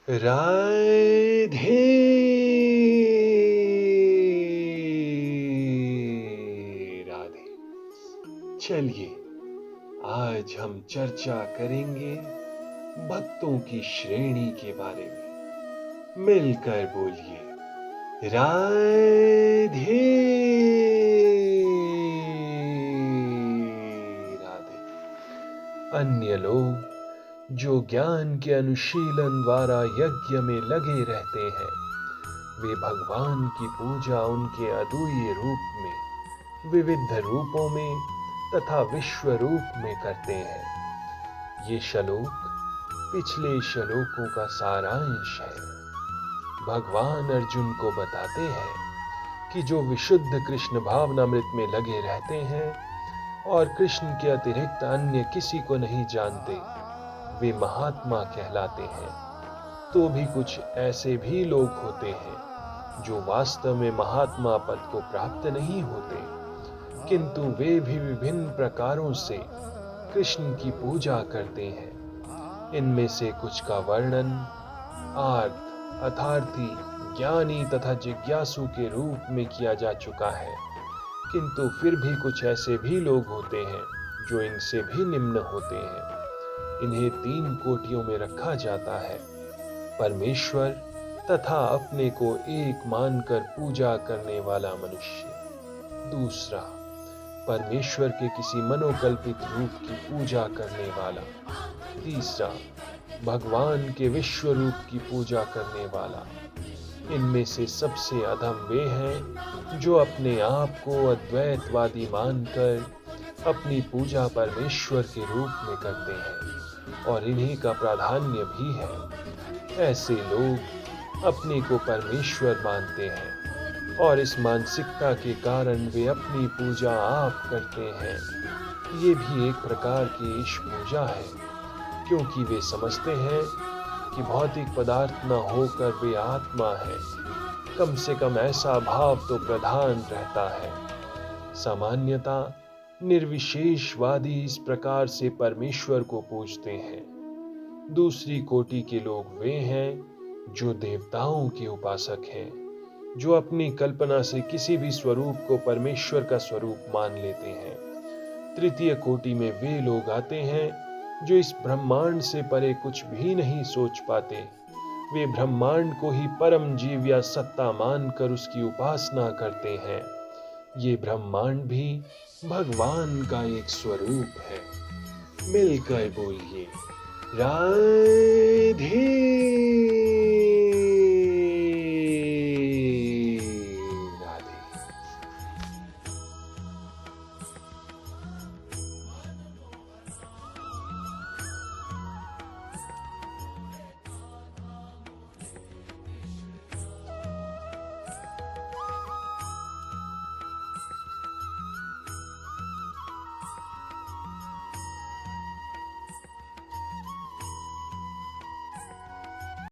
राधे राधे। चलिए आज हम चर्चा करेंगे भक्तों की श्रेणी के बारे में। मिलकर बोलिए राधे राधे। अन्य लोग जो ज्ञान के अनुशीलन द्वारा यज्ञ में लगे रहते हैं, वे भगवान की पूजा उनके अद्वितीय रूप में, विविध रूपों में तथा विश्व रूप में करते हैं। ये श्लोक पिछले श्लोकों का सारांश है। भगवान अर्जुन को बताते हैं कि जो विशुद्ध कृष्ण भावनामृत में लगे रहते हैं और कृष्ण के अतिरिक्त अन्य किसी को नहीं जानते, वे महात्मा कहलाते हैं। तो भी कुछ ऐसे भी लोग होते हैं जो वास्तव में महात्मा पद को प्राप्त नहीं होते, किंतु वे भी विभिन्न प्रकारों से कृष्ण की पूजा करते हैं। इनमें से कुछ का वर्णन आर्त, अर्थार्थी, ज्ञानी तथा जिज्ञासु के रूप में किया जा चुका है, किंतु फिर भी कुछ ऐसे भी लोग होते हैं जो इनसे भी निम्न होते हैं। इन्हें 3 कोटियों में रखा जाता है: परमेश्वर तथा अपने को एक मानकर पूजा करने वाला मनुष्य। दूसरा, परमेश्वर के किसी मनोकल्पित रूप की पूजा करने वाला। तीसरा, भगवान के विश्व रूप की पूजा करने वाला। इनमें से सबसे अधम वे हैं जो अपने आप को अद्वैतवादी मानकर अपनी पूजा परमेश्वर के रूप में करते हैं, और इन्हीं का प्राधान्य भी है। ऐसे लोग अपने को परमेश्वर मानते हैं और इस मानसिकता के कारण वे अपनी पूजा आप करते हैं। ये भी एक प्रकार की ईश पूजा है, क्योंकि वे समझते हैं कि भौतिक पदार्थ न होकर वे आत्मा है। कम से कम ऐसा भाव तो प्रधान रहता है। सामान्यता निर्विशेषवादी इस प्रकार से परमेश्वर को पूजते हैं। दूसरी कोटि के लोग वे हैं जो देवताओं के उपासक हैं, जो अपनी कल्पना से किसी भी स्वरूप को परमेश्वर का स्वरूप मान लेते हैं। तृतीय कोटि में वे लोग आते हैं जो इस ब्रह्मांड से परे कुछ भी नहीं सोच पाते। वे ब्रह्मांड को ही परम जीव या सत्ता मानकर उसकी उपासना करते हैं। ये ब्रह्मांड भी भगवान का एक स्वरूप है। मिलकर बोलिए राधे